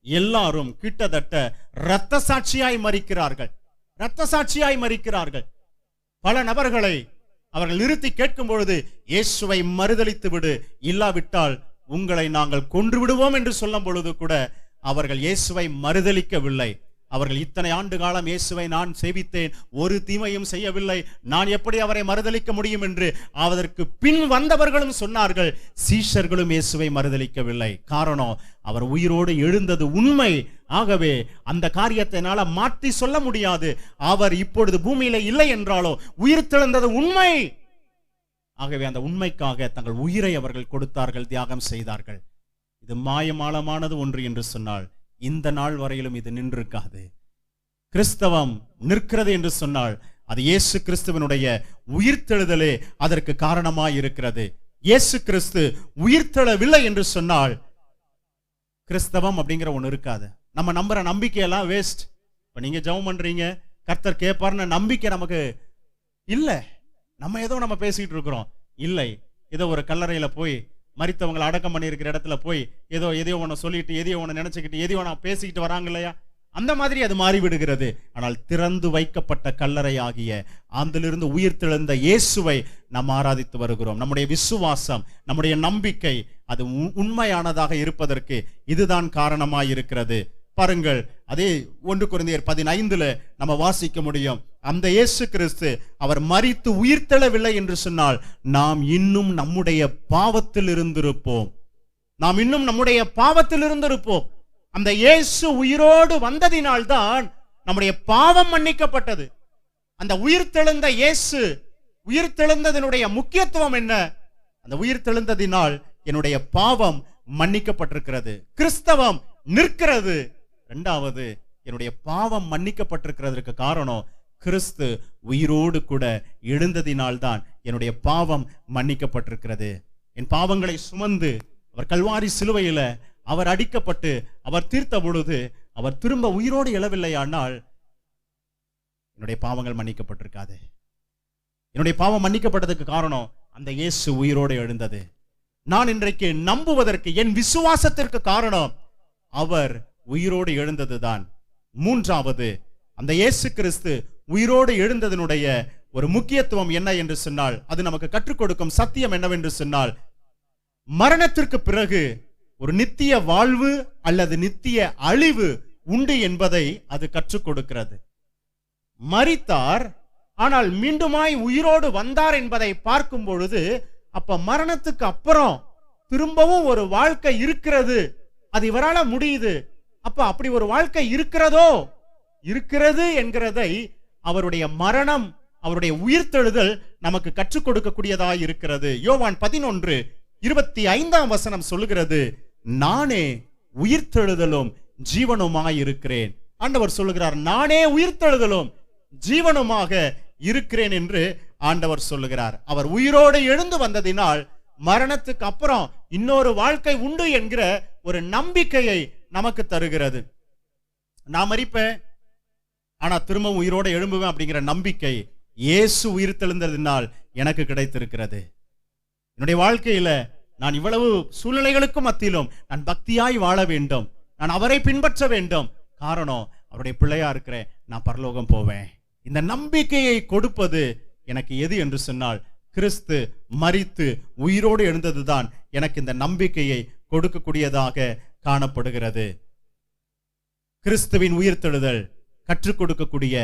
எல்லாரும் கிட்டத்தட்ட இரத்த சாட்சியாய் மரிக்கிறார்கள். பல நபர்களை அவர்கள் நிறுத்தி கேட்கும் பொழுது, இயேசுவை மறுதலித்து விடு, இல்லாவிட்டால் உங்களை நாங்கள் கொன்று விடுவோம் என்று சொல்லும் பொழுது கூட அவர்கள் இயேசுவை மறுதலிக்கவில்லை. அவர்கள் இத்தனை ஆண்டு காலம் இயேசுவை நான் சேவித்தேன், ஒரு தீமையும் செய்யவில்லை, நான் எப்படி அவரை மறுதலிக்க முடியும் என்று அதற்கு பின் வந்தவர்களும் சொன்னார்கள். சீஷர்களும் இயேசுவை மறுதலிக்கவில்லை. காரணம், அவர் உயிரோடு எழுந்தது உண்மை. ஆகவே அந்த காரியத்தினால மாற்றி சொல்ல முடியாது. அவர் இப்பொழுது பூமியில இல்லை என்றாலோ உயிர் தெழுந்தது உண்மை. ஆகவே அந்த உண்மைக்காக தங்கள் உயிரை அவர்கள் கொடுத்தார்கள், தியாகம் செய்தார்கள். இது மாயமாலமானது ஒன்று என்று சொன்னால் இந்த நாள் வரையிலும் இது நின்றிருக்காது. கிறிஸ்தவம் நிற்கிறது என்று சொன்னால் அது இயேசு கிறிஸ்துவனுடைய உயிர்த்தெழுதலே அதற்கு காரணமாய் இருக்கிறது. இயேசு கிறிஸ்து உயிர்த்தெழவில்லை என்று சொன்னால் கிறிஸ்தவம் அப்படிங்கிற ஒண்ணு இருக்காது. நம்ம நம்புற நம்பிக்கையெல்லாம் வேஸ்ட். இப்ப நீங்க ஜெபம் பண்றீங்க, கர்த்தர் கேட்பார்னு நம்பிக்கை நமக்கு இல்ல. நம்ம பேசிட்டு இருக்கிறோம் இல்லை. ஏதோ ஒரு கல்லறையில போய் மரித்தவங்களை அடக்கம் பண்ணி இருக்கிற இடத்துல போய் எதையோ ஒன்று சொல்லிட்டு, எதையோ ஒன்று நினைச்சுக்கிட்டு, எதையோ ஒன்று பேசிக்கிட்டு வராங்க இல்லையா? அந்த மாதிரி அது மாறிவிடுகிறது. ஆனால் திறந்து வைக்கப்பட்ட கல்லறை ஆகிய அதிலிருந்து உயிர்த்தெழுந்த இயேசுவை நாம் ஆராதித்து வருகிறோம். நம்முடைய விசுவாசம், நம்முடைய நம்பிக்கை அது உண்மையானதாக இருப்பதற்கு இதுதான் காரணமாய் இருக்கிறது. பாருங்கள், அதே 1 கொரிந்தியர் 15 நம்ம வாசிக்க முடியும். அந்த இயேசு கிறிஸ்து அவர் மரித்து உயிர்த்தெழவில்லை என்று சொன்னால் நாம் இன்னும் நம்முடைய பாவத்தில் இருந்திருப்போம். அந்த இயேசு உயிரோடு வந்ததினால்தான் நம்முடைய பாவம் மன்னிக்கப்பட்டது. அந்த உயிர்த்தெழுந்த இயேசு உயிர்த்தெழுந்ததனுடைய முக்கியத்துவம் என்ன? அந்த உயிர்த்தெழுந்ததினால் என்னுடைய பாவம் மன்னிக்கப்பட்டிருக்கிறது. கிறிஸ்தவம் நிற்கிறது. இரண்டாவது, என்னுடைய பாவம் மன்னிக்கப்பட்டிருக்கிறதுக்கு காரணம் கிறிஸ்து உயிரோடு கூட எழுந்ததினால்தான் என்னுடைய பாவம் மன்னிக்கப்பட்டிருக்கிறது. என் பாவங்களை சுமந்து அவர் கல்வாரி சிலுவையில அவர் அடிக்கப்பட்டு அவர் தீர்த்த பொழுது அவர் திரும்ப உயிரோடு எழவில்லையானால் என்னுடைய பாவங்கள் மன்னிக்கப்பட்டிருக்காது. என்னுடைய பாவம் மன்னிக்கப்பட்டதுக்கு காரணம் அந்த இயேசு உயிரோடு எழுந்தது. நான் இன்றைக்கு நம்புவதற்கு என் விசுவாசத்திற்கு காரணம் அவர் உயிரோடு எழுந்ததுதான். மூன்றாவது, அந்த இயேசு கிறிஸ்து உயிரோடு எழுந்ததனுடைய ஒரு முக்கியத்துவம் என்ன என்று சொன்னால், அது நமக்கு கற்றுக் கொடுக்கும் சத்தியம் என்னவென்று சொன்னால், மரணத்திற்கு பிறகு ஒரு நித்திய வாழ்வு அல்லது நித்திய அழிவு உண்டு என்பதை அது கற்றுக் கொடுக்கிறது. மரித்தார், ஆனால் மீண்டுமாய் உயிரோடு வந்தார் என்பதை பார்க்கும் பொழுது, அப்ப மரணத்துக்கு அப்புறம் திரும்பவும் ஒரு வாழ்க்கை இருக்கிறது, அது இவரால முடியுது. அப்ப அப்படி ஒரு வாழ்க்கை இருக்கிறது என்கிறதை அவருடைய மரணம், அவருடைய உயிர்த்தெழுதல் நமக்கு கற்றுக் கொடுக்கக்கூடியதாய் இருக்கிறது. யோவான் 11:25 சொல்லுகிறது, நானே உயிர்த்தெழுதலும் ஜீவனுமாய் இருக்கிறேன். ஆண்டவர் சொல்லுகிறார், நானே உயிர்த்தெழுதலும் ஜீவனுமாக இருக்கிறேன் என்று ஆண்டவர் சொல்லுகிறார். அவர் உயிரோடு எழுந்து வந்ததினால் மரணத்துக்கு அப்புறம் இன்னொரு வாழ்க்கை உண்டு என்கிற ஒரு நம்பிக்கையை நமக்கு தருகிறது. நான் மரிப்பேன், ஆனா திரும்ப உயிரோடு எழும்புவேன் அப்படிங்கிற நம்பிக்கை இயேசு உயிர்த்தெழுந்ததினால் எனக்கு கிடைத்திருக்கிறது. என்னுடைய வாழ்க்கையில நான் இவ்வளவு சூழ்நிலைகளுக்கு மத்தியிலும் நான் பக்தியாய் வாழ வேண்டும், நான் அவரை பின்பற்ற வேண்டும். காரணம், அவருடைய பிள்ளையா இருக்கிறேன், நான் பரலோகம் போவேன். இந்த நம்பிக்கையை கொடுப்பது எனக்கு எது என்று சொன்னால், கிறிஸ்து மரித்து உயிரோடு எழுந்ததுதான் எனக்கு இந்த நம்பிக்கையை கொடுக்கக்கூடியதாக காணப்படுகிறது. கிறிஸ்துவின் உயிர்த்தெழுதல் கற்றுக் கொடுக்கக்கூடிய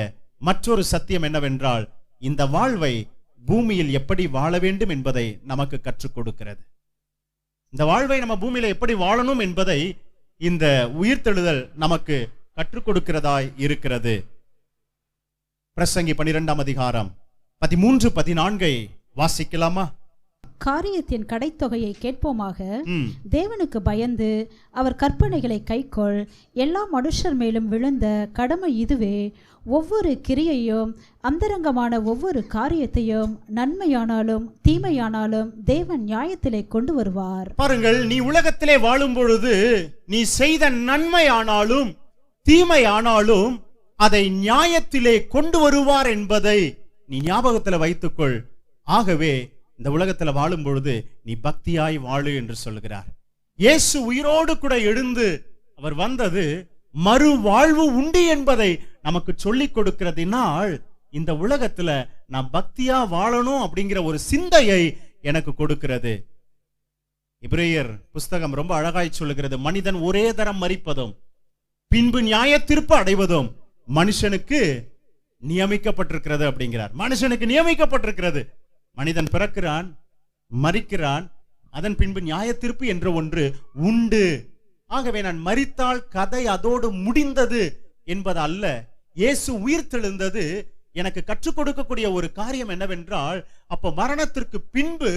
மற்றொரு சத்தியம் என்னவென்றால், இந்த வாழ்வை பூமியில் எப்படி வாழ வேண்டும் என்பதை நமக்கு கற்றுக் கொடுக்கிறது. இந்த வாழ்வை நம்ம பூமியில எப்படி வாழணும் என்பதை இந்த உயிர்த்தெழுதல் நமக்கு கற்றுக் கொடுக்கிறதாய் இருக்கிறது. பிரசங்கி 12:13-14 வாசிக்கலாமா? காரியத்தின் கடைத்தொகையை கேட்போமாக. தேவனுக்கு பயந்து அவர் கற்பனைகளை கைக்கொள். எல்லா மனுஷர் மேலும் விழுந்த கடமை இதுவே, ஒவ்வொரு கிரியையும் அந்தரங்கமான ஒவ்வொரு காரியத்தையும் நன்மையானாலும் தீமையானாலும் தேவன் நியாயத்திலே கொண்டு வருவார். பாருங்கள், நீ உலகத்திலே வாழும் பொழுது நீ செய்த நன்மையானாலும் தீமையானாலும் அதை நியாயத்திலே கொண்டு வருவார் என்பதை நீ ஞாபகத்தில் வைத்துக்கொள். ஆகவே இந்த உலகத்தில் வாழும் பொழுது நீ பக்தியாய் வாழு என்று சொல்கிறார். இயேசு உயிரோடு கூட எழுந்து அவர் வந்தது மறு வாழ்வு உண்டு என்பதை நமக்கு சொல்லிக் கொடுக்கிறதினால் இந்த உலகத்துல நான் பக்தியா வாழணும் அப்படிங்கிற ஒரு சிந்தையை எனக்கு கொடுக்கிறது. எபிரேயர் புஸ்தகம் ரொம்ப அழகாய் சொல்லுகிறது, மனிதன் ஒரே தரம் மரிப்பதும் பின்பு நியாய தீர்ப்பு அடைவதும் மனுஷனுக்கு நியமிக்கப்பட்டிருக்கிறது அப்படிங்கிறார். மனுஷனுக்கு நியமிக்கப்பட்டிருக்கிறது. மனிதன் பிறக்கிறான், மரிக்கிறான், அதன் பின்பு நியாய தீர்ப்பு என்ற ஒன்று உண்டு. ஆகவே நான் மரித்தால் கதை அதோடு முடிந்தது என்பது அல்ல. இயேசு உயிர்த்தெழுந்தது எனக்கு கற்றுக் கொடுக்கக்கூடிய ஒரு காரியம் என்னவென்றால், அப்ப மரணத்திற்கு பின்பு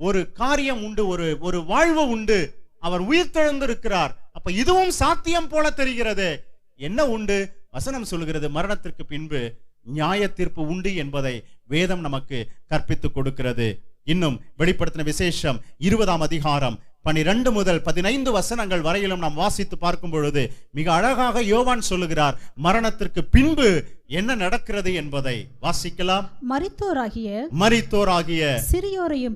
ஒரு காரியம் உண்டு, ஒரு வாழ்வு உண்டு. அவர் உயிர்த்தெழுந்திருக்கிறார். அப்ப இதுவும் சாத்தியம் போல தெரிகிறது. என்ன உண்டு? வசனம் சொல்லுகிறது, மரணத்திற்கு பின்பு நியாய தீர்ப்பு உண்டு என்பதை வேதம் நமக்கு கற்பித்துக் கொடுக்கிறது. இன்னும் வெளிப்படுத்தின விசேஷம் 20:12-15 வரையிலும் நாம் வாசித்து பார்க்கும் பொழுது மிக அழகாக யோவான் சொல்லுகிறார், மரணத்திற்கு பின்பு என்ன நடக்கிறது என்பதை வாசிக்கலாம். மரித்தோராகிய சிறியோரையும்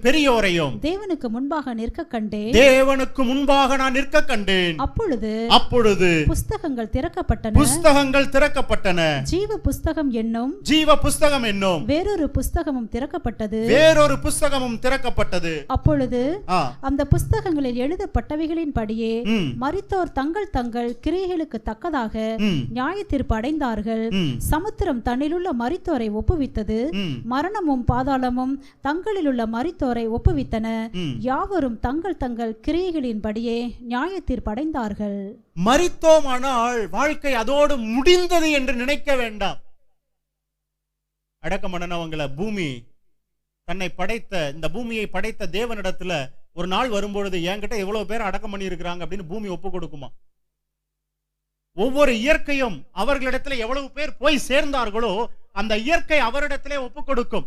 பெரியோரையும் தேவனுக்கு முன்பாக நிற்க கண்டேன். தேவனுக்கு முன்பாக நான் நிற்க கண்டேன். அப்பொழுது புஸ்தகங்கள் திறக்கப்பட்டன. ஜீவ புஸ்தகம் என்னும் வேறொரு புஸ்தகமும் திறக்கப்பட்டது. அப்பொழுது அந்த புஸ்தகங்களில் எழுதப்பட்டவைகளின் படியே மரித்தோர் தங்கள் தங்கள் கிரியைகளுக்கு தக்கதாக நியாய தீர்ப்பு அடைந்தார்கள். சமுத்திரம் தன்னிலுள்ள மரித்தோரை ஒப்புவித்தது. மரணமும் பாதாளமும் தங்களில் உள்ள மரித்தோரை ஒப்புவித்தன. யாவரும் தங்கள் தங்கள் கிரியைகளின் படியே நியாய தீர்ப்பு அடைந்தார்கள். மரித்தோமானால் வாழ்க்கை அதோடு முடிந்தது என்று நினைக்க வேண்டாம். அடக்கமனவங்களை பூமி தன்னை படைத்த, இந்த பூமியை படைத்த தேவனிடத்துல ஒரு நாள் வரும்பொழுது என்கிட்ட எவ்வளவு பேர் அடக்கம் பண்ணி இருக்கிறாங்க அப்படின்னு பூமி ஒப்பு கொடுக்குமா? ஒவ்வொரு இயற்கையும் அவர்களிடத்துல எவ்வளவு பேர் போய் சேர்ந்தார்களோ அந்த இயற்கை அவரிடத்திலே ஒப்பு கொடுக்கும்.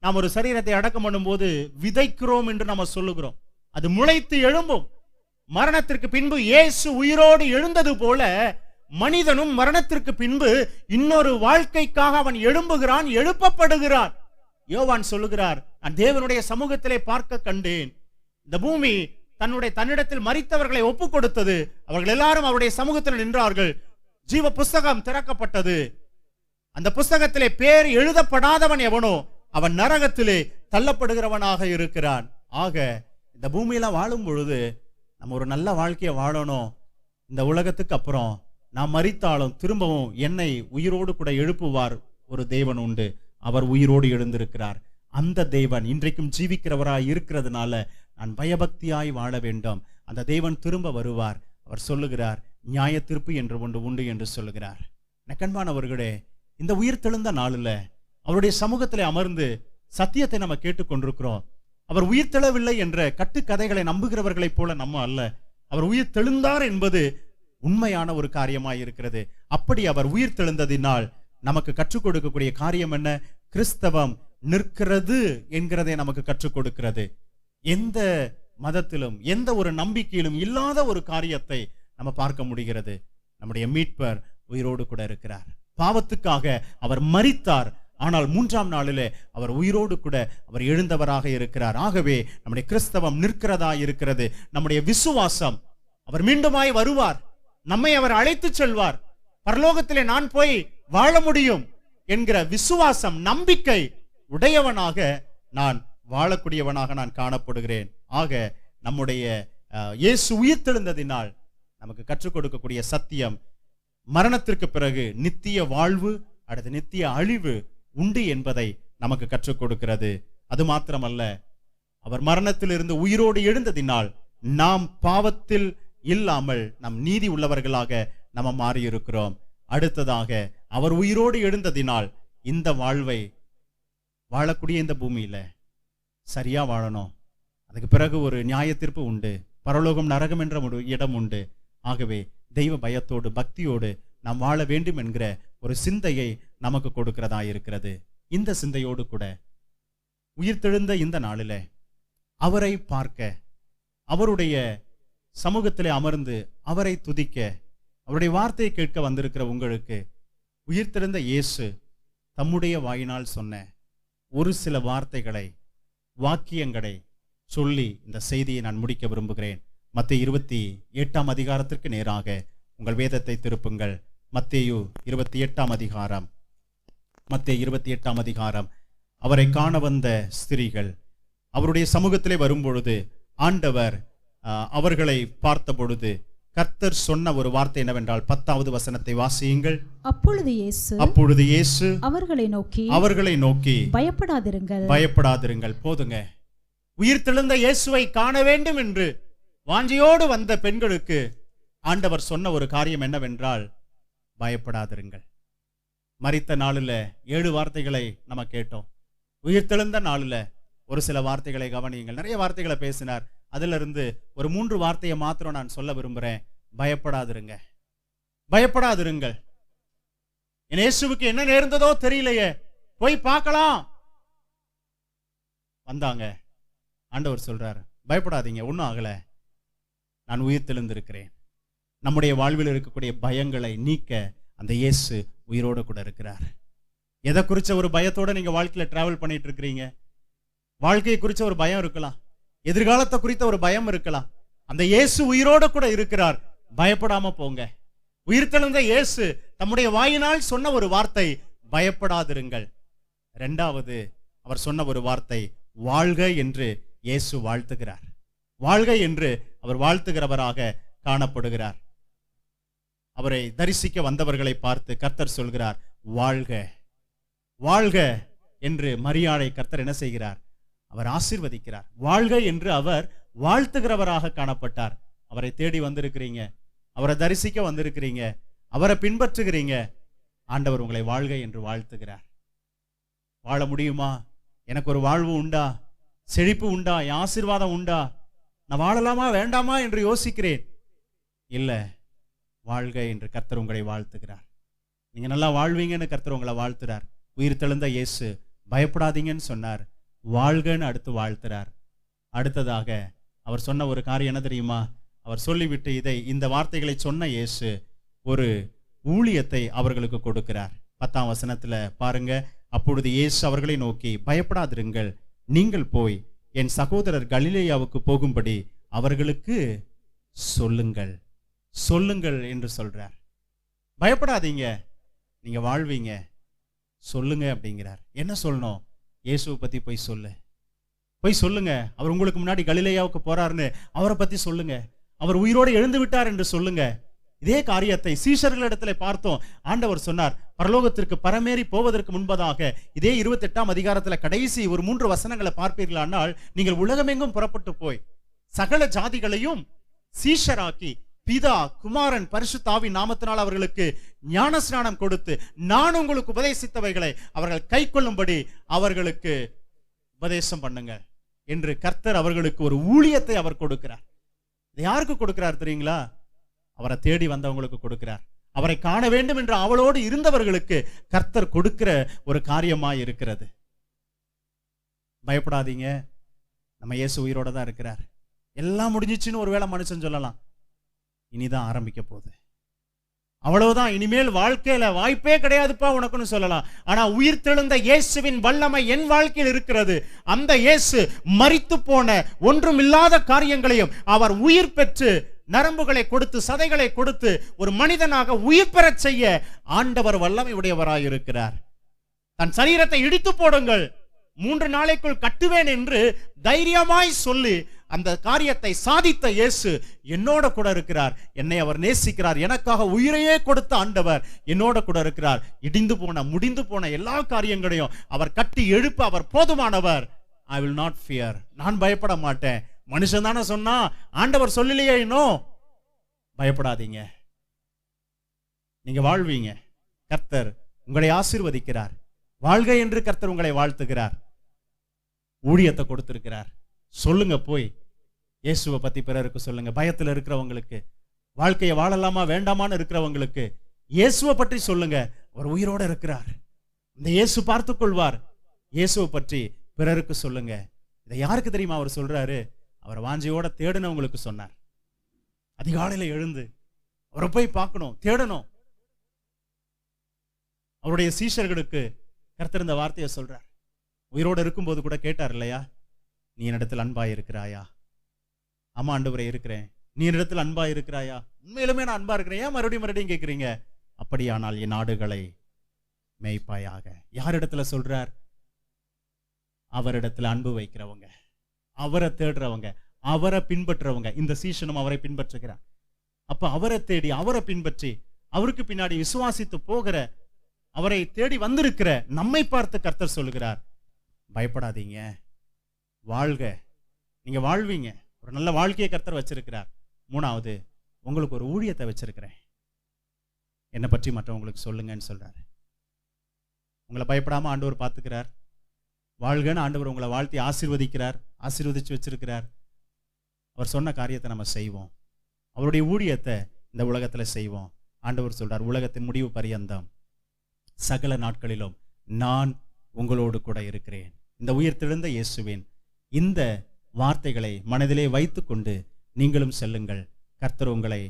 நாம் ஒரு சரீரத்தை அடக்கம் பண்ணும் போது விதைக்கிறோம் என்று நம்ம சொல்லுகிறோம், அது முளைத்து எழும்பும். மரணத்திற்கு பின்பு இயேசு உயிரோடு எழுந்தது போல மனிதனும் மரணத்திற்கு பின்பு இன்னொரு வாழ்க்கைக்காக அவன் எழும்புகிறான், எழுப்பப்படுகிறான். யோவான் சொல்லுகிறார், நான் தேவனுடைய சமூகத்திலே பார்க்க கண்டேன். இந்த பூமி தன்னிடத்தில் மரித்தவர்களை ஒப்பு கொடுத்தது. அவர்கள் எல்லாரும் அவருடைய சமூகத்தில் நின்றார்கள். ஜீவ புஸ்தகம் திறக்கப்பட்டது. அந்த புஸ்தகத்திலே பேர் எழுதப்படாதவன் எவனோ அவன் நரகத்திலே தள்ளப்படுகிறவனாக இருக்கிறான். ஆக இந்த பூமியில வாழும் பொழுது நம்ம ஒரு நல்ல வாழ்க்கையை வாழணும். இந்த உலகத்துக்கு அப்புறம் நாம் மரித்தாலும் திரும்பவும் என்னை உயிரோடு கூட எழுப்புவார் ஒரு தேவன் உண்டு. அவர் உயிரோடு எழுந்திருக்கிறார். அந்த தேவன் இன்றைக்கும் ஜீவிக்கிறவராய் இருக்கிறதுனால நான் பயபக்தியாய் வாழ வேண்டும். அந்த தேவன் திரும்ப வருவார். அவர் சொல்லுகிறார், நியாய தீர்ப்பு என்று ஒன்று உண்டு என்று சொல்லுகிறார். நக்கன்பானவர்களே, இந்த உயிர் தெழுந்த நாளில் அவருடைய சமூகத்திலே அமர்ந்து சத்தியத்தை நம்ம கேட்டுக்கொண்டிருக்கிறோம். அவர் உயிர் தெழவில்லை என்ற கட்டுக்கதைகளை நம்புகிறவர்களைப் போல நம்ம அல்ல. அவர் உயிர் தெழுந்தார் என்பது உண்மையான ஒரு காரியமாய் இருக்கிறது. அப்படி அவர் உயிர் தெழுந்ததினால் நமக்கு கற்றுக் கொடுக்கக்கூடிய காரியம் என்ன? கிறிஸ்தவம் நிற்கிறது என்கிறதை நமக்கு கற்றுக் கொடுக்கிறது. எந்த மதத்திலும் எந்த ஒரு நம்பிக்கையிலும் இல்லாத ஒரு காரியத்தை நம்ம பார்க்க முடிகிறது. நம்முடைய மீட்பர் உயிரோடு கூட இருக்கிறார். பாவத்துக்காக அவர் மரித்தார். ஆனால் 3ஆம் நாளிலே அவர் உயிரோடு கூட அவர் எழுந்தவராக இருக்கிறார். ஆகவே நம்முடைய கிறிஸ்தவம் நிற்கிறதா இருக்கிறது. நம்முடைய விசுவாசம் அவர் மீண்டுமாய் வருவார். நம்மை அவர் அழைத்து செல்வார். பரலோகத்திலே நான் போய் வாழ முடியும் என்கிற விசுவாசம், நம்பிக்கை உடையவனாக நான் வாழக்கூடியவனாக நான் காணப்படுகிறேன். ஆக நம்முடைய இயேசு உயிர்த்தெழுந்ததினால் நமக்கு கற்றுக் கொடுக்கக்கூடிய சத்தியம், மரணத்திற்கு பிறகு நித்திய வாழ்வு அடுத்து நித்திய அழிவு உண்டு என்பதை நமக்கு கற்றுக் கொடுக்கிறது. அது மாத்திரமல்ல, அவர் மரணத்திலிருந்து உயிரோடு எழுந்ததினால் நாம் பாவத்தில் இல்லாமல் நம் நீதி உள்ளவர்களாக நம்ம மாறியிருக்கிறோம். அடுத்ததாக அவர் உயிரோடு எழுந்ததினால் இந்த வாழ்வை வாழக்கூடிய இந்த பூமியில சரியா வாழணும். அதுக்கு பிறகு ஒரு நியாய தீர்ப்பு உண்டு. பரலோகம் நரகம் என்ற ஒரு இடம் உண்டு. ஆகவே தெய்வ பயத்தோடு பக்தியோடு நாம் வாழ வேண்டும் என்கிற ஒரு சிந்தையை நமக்கு கொடுக்கிறதா இருக்கிறது. இந்த சிந்தையோடு கூட உயிர்த்தெழுந்த இந்த நாளில அவரை பார்க்க, அவருடைய சமூகத்திலே அமர்ந்து அவரை துதிக்க, அவருடைய வார்த்தையை கேட்க வந்திருக்கிற உங்களுக்கு உயிர்த்தெழுந்த இயேசு தம்முடைய வாயினால் சொன்ன ஒரு சில வார்த்தைகளை, வாக்கியங்களை சொல்லி இந்த செய்தியை நான் முடிக்க விரும்புகிறேன். மத்தேயு 28ஆம் அதிகாரத்திற்கு நேராக உங்கள் வேதத்தை திருப்புங்கள். மத்தேயு 28ஆம் அதிகாரம். மத்தேயு 28ஆம் அதிகாரம். அவரை காண வந்த ஸ்திரீகள் அவருடைய சமூகத்திலே வரும்பொழுது ஆண்டவர் அவர்களை பார்த்த பொழுது கர்த்தர் சொன்ன ஒரு வார்த்தை என்னவென்றால் 10வது வசனத்தை வாசியுங்கள். அப்பொழுது இயேசு அவர்களை நோக்கி பயப்படாதிருங்கள். போதுங்க. உயிர்த்தெழுந்த இயேசுவை காண வேண்டும் என்று வாஞ்சியோடு வந்த பெண்களுக்கு ஆண்டவர் சொன்ன ஒரு காரியம் என்னவென்றால், பயப்படாதிருங்கள். மரித்த நாளில் 7 வார்த்தைகளை நம்ம கேட்டோம். உயிர்த்தெழுந்த நாளில் ஒரு சில வார்த்தைகளை கவனியுங்கள். நிறைய வார்த்தைகளை பேசினார். அதிலிருந்து ஒரு 3 வார்த்தையை மாத்திரம் நான் சொல்ல விரும்புகிறேன். பயப்படாதிருங்கள். என் இயேசுவுக்கு என்ன நேர்ந்ததோ தெரியலையே, போய் பார்க்கலாம். வந்தாங்க. ஆண்டவர் சொல்றார், பயப்படாதீங்க, ஒன்றும் ஆகல, நான் உயிர்த்தெழுந்திருக்கிறேன். நம்முடைய வாழ்வில் இருக்கக்கூடிய பயங்களை நீக்க அந்த இயேசு உயிரோடு கூட இருக்கிறார். எதை குறிச்ச ஒரு பயத்தோட நீங்க வாழ்க்கையில டிராவல் பண்ணிட்டு இருக்கிறீங்க? வாழ்க்கையை குறிச்ச ஒரு பயம் இருக்கலாம், எதிர்காலத்தை குறித்த ஒரு பயம் இருக்கலாம். அந்த இயேசு உயிரோடு கூட இருக்கிறார். பயப்படாம போங்க. உயிர்த்தெழுந்த இயேசு தம்முடைய வாயினால் சொன்ன ஒரு வார்த்தை, பயப்படாதிருங்கள். 2வது அவர் சொன்ன ஒரு வார்த்தை, வாழ்க என்று இயேசு வாழ்த்துகிறார். வாழ்க என்று அவர் வாழ்த்துகிறவராக காணப்படுகிறார். அவரை தரிசிக்க வந்தவர்களை பார்த்து கர்த்தர் சொல்கிறார், வாழ்க வாழ்க என்று மரியாதை கர்த்தர் என்ன செய்கிறார்? அவர் ஆசீர்வதிக்கிறார். வாழ்க என்று அவர் வாழ்த்துகிறவராக காணப்பட்டார். அவரை தேடி வந்திருக்கிறீங்க, அவரை தரிசிக்க வந்திருக்கிறீங்க, அவரை பின்பற்றுகிறீங்க. ஆண்டவர் உங்களை வாழ்க என்று வாழ்த்துகிறார். வாழ முடியுமா? எனக்கு ஒரு வாழ்வு உண்டா? செழிப்பு உண்டா? என் ஆசீர்வாதம் உண்டா? நான் வாழலாமா வேண்டாமா என்று யோசிக்கிறேன். இல்ல, வாழ்க என்று கர்த்தர் உங்களை வாழ்த்துகிறார். நீங்க நல்லா வாழ்வீங்கன்னு கர்த்தர் உங்களை வாழ்த்துறார். உயிர்த்தெழுந்த இயேசு பயப்படாதீங்கன்னு சொன்னார், வாழ்கன்னு அடுத்து வாழ்த்துறார். அடுத்ததாக அவர் சொன்ன ஒரு காரியம் என்ன தெரியுமா? அவர் சொல்லிவிட்டு இந்த வார்த்தைகளை சொன்ன இயேசு ஒரு ஊழியத்தை அவர்களுக்கு கொடுக்கிறார். 10ஆம் வசனத்துல பாருங்க. அப்பொழுது இயேசு அவர்களை நோக்கி, பயப்படாதிருங்கள், நீங்கள் போய் என் சகோதரர் கலிலேயாவுக்கு போகும்படி அவர்களுக்கு சொல்லுங்கள் என்று சொல்றார். பயப்படாதீங்க, நீங்க வாழ்வீங்க, சொல்லுங்க அப்படிங்கிறார். என்ன சொல்லணும்? இயேசுவை பத்தி போய் சொல்லுங்க. அவர் உங்களுக்கு முன்னாடி கலிலேயாவுக்கு போறாருன்னு அவரை பத்தி சொல்லுங்க. அவர் உயிரோடு எழுந்து விட்டார் என்று சொல்லுங்க. இதே காரியத்தை சீஷர்களிடத்துல பார்த்தோம். ஆண்டவர் சொன்னார், பரலோகத்திற்கு பரமேறி போவதற்கு முன்பதாக இதே 28ஆம் அதிகாரத்துல கடைசி ஒரு 3 வசனங்களை பார்ப்பீர்களானால், நீங்கள் உலகமெங்கும் புறப்பட்டு போய் சகல ஜாதிகளையும் சீஷராக்கி பிதா குமாரன் பரிசுத்த ஆவியின் நாமத்தினால் அவர்களுக்கு ஞானஸ்நானம் கொடுத்து நான் உங்களுக்கு உபதேசித்தவைகளை அவர்கள் கைக்கொள்ளும்படி அவர்களுக்கு உபதேசம் பண்ணுங்க என்று கர்த்தர் அவர்களுக்கு ஒரு ஊழியத்தை அவர் கொடுக்கிறார். இதை யாருக்கு கொடுக்கிறார் தெரியுங்களா? அவரை தேடி வந்தவங்களுக்கு கொடுக்கிறார். அவரை காண வேண்டும் என்ற அவளோடு இருந்தவர்களுக்கு கர்த்தர் கொடுக்கிற ஒரு காரியமாய் இருக்கிறது. பயப்படாதீங்க, நம்ம இயேசு உயிரோட தான் இருக்கிறார். எல்லாம் முடிஞ்சிச்சுன்னு ஒருவேளை மனுஷன் சொல்லலாம், இனிதான் ஆரம்பிக்க போகுது, அவ்வளவுதான், இனிமேல் வாழ்க்கையில வாய்ப்பே கிடையாதுப்பா உனக்குன்னு சொல்லலாம். ஆனா உயிர் தெழுந்த இயேசுவின் வல்லமை என் வாழ்க்கையில் இருக்கிறது. அந்த இயேசு மரித்து போன ஒன்றுமில்லாத காரியங்களையும் அவர் உயிர் பெற்று நரம்புகளை கொடுத்து சதைகளை கொடுத்து ஒரு மனிதனாக உயிர் பெறச் செய்ய ஆண்டவர் வல்லமை உடையவராய் இருக்கிறார். தன் சரீரத்தை இடித்து போடுங்கள், 3 நாளைக்குள் கட்டுவேன் என்று தைரியமாய் சொல்லி அந்த காரியத்தை சாதித்த இயேசு என்னோட கூட இருக்கிறார். என்னை அவர் நேசிக்கிறார். எனக்காக உயிரையே கொடுத்த ஆண்டவர் என்னோட கூட இருக்கிறார். இடிந்து போன முடிந்து போன எல்லா காரியங்களையும் அவர் கட்டி எழுப்ப அவர் போதுமானவர். I will not fear. நான் பயப்பட மாட்டேன். மனுஷன் தானே சொன்னா, ஆண்டவர் சொல்லலையே இன்னும். பயப்படாதீங்க, நீங்க வாழ்வீங்க. கர்த்தர் உங்களை ஆசீர்வதிக்கிறார். வாழ்க என்று கர்த்தர் உங்களை வாழ்த்துகிறார். ஊழியத்தை கொடுத்திருக்கிறார். சொல்லுங்க, போய் இயேசுவை பத்தி பிறருக்கு சொல்லுங்க. பயத்தில் இருக்கிறவங்களுக்கு, வாழ்க்கையை வாழலாமா வேண்டாமான்னு இருக்கிறவங்களுக்கு இயேசுவை பற்றி சொல்லுங்க. அவர் உயிரோட இருக்கிறார். இந்த இயேசு பார்த்துக் கொள்வார். இயேசுவை பற்றி பிறருக்கு சொல்லுங்க. இதை யாருக்கு தெரியுமா அவர் சொல்றாரு? அவர் வாஞ்சியோட தேடினவங்களுக்கு சொன்னார். அதிகாலையில எழுந்து அவரை போய் பார்க்கணும், தேடணும். அவருடைய சீஷர்களுக்கு கர்த்தர் இந்த வார்த்தையை சொல்றார். உயிரோடு இருக்கும்போது கூட கேட்டார் இல்லையா, நீ என்னிடத்தில் அன்பாய் இருக்கிறாயா? ஆமா ஆண்டவரே இருக்கிறேன். நீ என்னிடத்தில் அன்பாய் இருக்கிறாயா? உண்மையிலுமே நான் அன்பா இருக்கிறேன். ஏன் மறுபடியும் கேட்கிறீங்க? அப்படியானால் என் ஆடுகளை மேய்ப்பாயாக. யாரிடத்துல சொல்றார்? அவரிடத்துல அன்பு வைக்கிறவங்க, அவரை தேடுறவங்க, அவரை பின்பற்றுறவங்க. இந்த சீஷனும் அவரை பின்பற்றுகிறார். அப்ப அவரை தேடி அவரை பின்பற்றி அவருக்கு பின்னாடி விசுவாசித்து போகிற, அவரை தேடி வந்திருக்கிற நம்மை பார்த்து கர்த்தர் சொல்லுகிறார், பயப்படாதீங்க, வாழ்க, நீங்க வாழ்வீங்க. ஒரு நல்ல வாழ்க்கையை கர்த்தர் வச்சிருக்கிறார். 3வது, உங்களுக்கு ஒரு ஊழியத்தை வச்சிருக்கிறேன், என்னை பற்றி மற்றவங்களுக்கு சொல்லுங்கன்னு சொல்றாரு. உங்களை பயப்படாம ஆண்டவர் பார்த்துக்கிறார். வாழ்கன்னு ஆண்டவர் உங்களை வாழ்த்தி ஆசீர்வதிக்கிறார், ஆசீர்வதிச்சு வச்சிருக்கிறார். அவர் சொன்ன காரியத்தை நம்ம செய்வோம். அவருடைய ஊழியத்தை இந்த உலகத்துல செய்வோம். ஆண்டவர் சொல்றார், உலகத்தின் முடிவு பரியந்தம் சகல நாட்களிலும் நான் உங்களோடு கூட இருக்கிறேன். இந்த உயிர்த்தெழுந்த இயேசுவின் இந்த வார்த்தைகளை மனதிலே வைத்துக்கொண்டு நீங்களும் செல்லுங்கள். கர்த்தர் உங்களை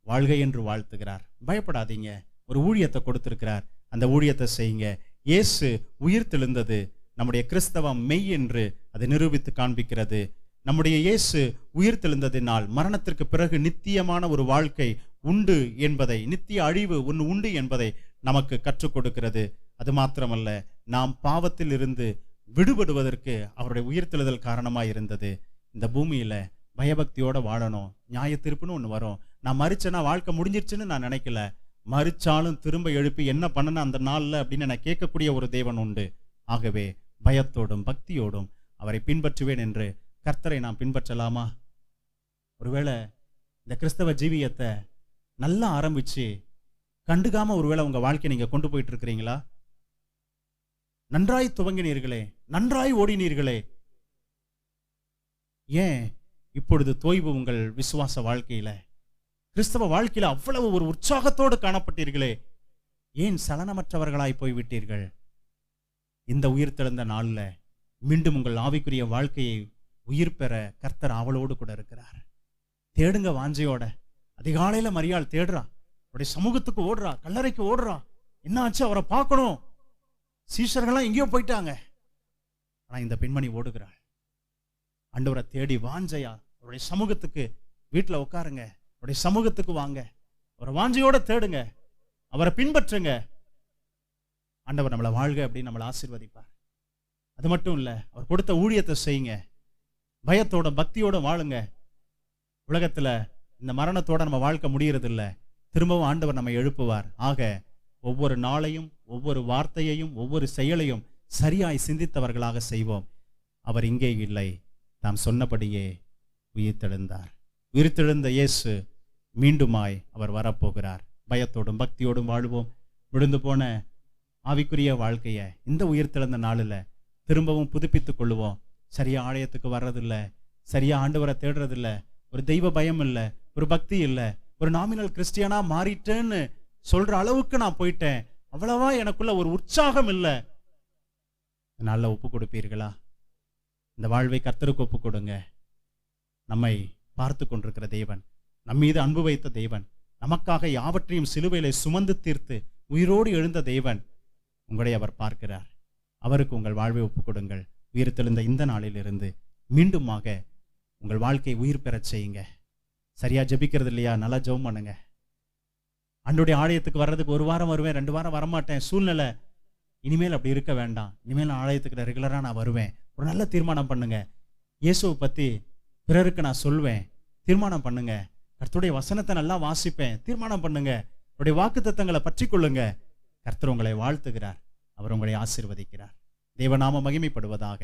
வாழ்க என்று வாழ்த்துகிறார். பயப்படாதீங்க, ஒரு ஊழியத்தை கொடுத்திருக்கிறார், அந்த ஊழியத்தை செய்யுங்க. இயேசு உயிர்த்தெழுந்தது நம்முடைய கிறிஸ்தவம் மெய் என்று அதை நிரூபித்து காண்பிக்கிறது. நம்முடைய இயேசு உயிர்த்தெழுந்ததினால் மரணத்திற்கு பிறகு நித்தியமான ஒரு வாழ்க்கை உண்டு என்பதை, நித்திய அழிவு ஒன்று உண்டு என்பதை நமக்கு கற்றுக் கொடுக்கிறது. அது மாத்திரமல்ல, நாம் பாவத்தில் இருந்து விடுபடுவதற்கு அவருடைய உயிர்த்தெழுதல் காரணமாக இருந்தது. இந்த பூமியில பயபக்தியோட வாழணும். நியாய தீர்ப்புன்னு ஒன்று வரும். நான் மறிச்சேன்னா வாழ்க்கை முடிஞ்சிருச்சுன்னு நான் நினைக்கல. மறிச்சாலும் திரும்ப எழுப்பி என்ன பண்ணணும் அந்த நாள்ல அப்படின்னு நான் கேட்கக்கூடிய ஒரு தேவன் உண்டு. ஆகவே பயத்தோடும் பக்தியோடும் அவரை பின்பற்றுவேன் என்று கர்த்தரை நாம் பின்பற்றலாமா? ஒருவேளை இந்த கிறிஸ்தவ ஜீவியத்தை நல்லா ஆரம்பிச்சு கண்டுக்காம ஒருவேளை உங்க வாழ்க்கையை நீங்க கொண்டு போயிட்டு இருக்கிறீங்களா? நன்றாய் துவங்கினீர்களே, நன்றாய் ஓடினீர்களே, ஏன் இப்பொழுது தோய்வு உங்கள் விசுவாச வாழ்க்கையில? கிறிஸ்தவ வாழ்க்கையில அவ்வளவு ஒரு உற்சாகத்தோடு காணப்பட்டீர்களே, ஏன் சலனமற்றவர்களாய் போய்விட்டீர்கள்? இந்த உயிர்த்தெழுந்த நாள்ல மீண்டும் உங்கள் ஆவிக்குரிய வாழ்க்கையை உயிர் பெற கர்த்தர் ஆவலோடு கூட இருக்கிறார். தேடுங்க வாஞ்சையோட. அதிகாலையில மரியாள் தேடுறா, அவருடைய சமூகத்துக்கு ஓடுறா, கல்லறைக்கு ஓடுறா. என்ன ஆச்சு? அவரை பார்க்கணும். சீஷர்கள்லாம் எங்கேயோ போயிட்டாங்க. ஆனா இந்த பெண்மணி ஓடுகிறாள். ஆண்டவரை தேடி வாஞ்சையா அவருடைய சமூகத்துக்கு, வீட்டுல உட்காருங்க, அவருடைய சமூகத்துக்கு வாங்க, அவரை வாஞ்சையோட தேடுங்க. அவரை பின்பற்றுங்க. ஆண்டவர் நம்மளை வாழ்க அப்படின்னு நம்மளை ஆசீர்வதிப்பார். அது மட்டும் இல்ல, அவர் கொடுத்த ஊழியத்தை செய்யுங்க, பயத்தோட பக்தியோட வாழுங்க. உலகத்துல இந்த மரணத்தோட நம்ம வாழ்க்கை முடியறது இல்ல, திரும்பவும் ஆண்டவர் நம்ம எழுப்புவார். ஆக ஒவ்வொரு நாளையும், ஒவ்வொரு வார்த்தையையும், ஒவ்வொரு செயலையும் சரியாய் சிந்தித்தவர்களாக செய்வோம். அவர் இங்கே இல்லை, தாம் சொன்னபடியே உயிர்த்தெழுந்தார். உயிர்த்தெழுந்த இயேசு மீண்டுமாய் அவர் வரப்போகிறார். பயத்தோடும் பக்தியோடும் வாழ்வோம். விழுந்து போன ஆவிக்குரிய வாழ்க்கைய இந்த உயிர்த்தெழுந்த நாளில் திரும்பவும் புதுப்பித்துக் கொள்ளுவோம். சரியா ஆலயத்துக்கு வர்றதில்ல, சரியா ஆண்டவரை தேடுறதில்ல, ஒரு தெய்வ பயம் இல்லை, ஒரு பக்தி இல்லை, ஒரு நாமினல் கிறிஸ்டியனா மாறிட்டேன்னு சொல்ற அளவுக்கு நான் போயிட்டேன், அவ்வளவா எனக்குள்ள ஒரு உற்சாகம் இல்லை. நல்ல ஒப்பு கொடுப்பீர்களா? இந்த வாழ்வை கர்த்தருக்கு ஒப்பு கொடுங்க. நம்மை பார்த்து கொண்டிருக்கிற தேவன், நம் மீது அன்பு வைத்த தேவன், நமக்காக யாவற்றையும் சிலுவையிலே சுமந்து தீர்த்து உயிரோடு எழுந்த தேவன் உங்களை அவர் பார்க்கிறார். அவருக்கு உங்கள் வாழ்வை ஒப்பு கொடுங்கள். உயிர்த்தெழுந்த இந்த நாளிலிருந்து மீண்டுமாக உங்கள் வாழ்க்கை உயிர் பெறச் செய்யுங்க. சரியா ஜெபிக்கிறது இல்லையா? நல்லா ஜெபம் பண்ணுங்க. ஆண்டவருடைய ஆலயத்துக்கு வர்றதுக்கு 1 வாரம் வருவேன், 2 வாரம் வரமாட்டேன், சூழ்நிலை இனிமேல் அப்படி இருக்க வேண்டாம். இனிமேல் ஆலயத்துக்கு ரெகுலராக நான் வருவேன். ஒரு நல்ல தீர்மானம் பண்ணுங்க. இயேசுவை பற்றி பிறருக்கு நான் சொல்வேன், தீர்மானம் பண்ணுங்க. கர்த்தருடைய வசனத்தை நல்லா வாசிப்பேன், தீர்மானம் பண்ணுங்க. அவருடைய வாக்குத்தத்தங்களை பற்றி கொள்ளுங்க. கர்த்தர் உங்களை வாழ்த்துகிறார், அவர் உங்களை ஆசீர்வதிக்கிறார். தேவநாம மகிமைப்படுவதாக.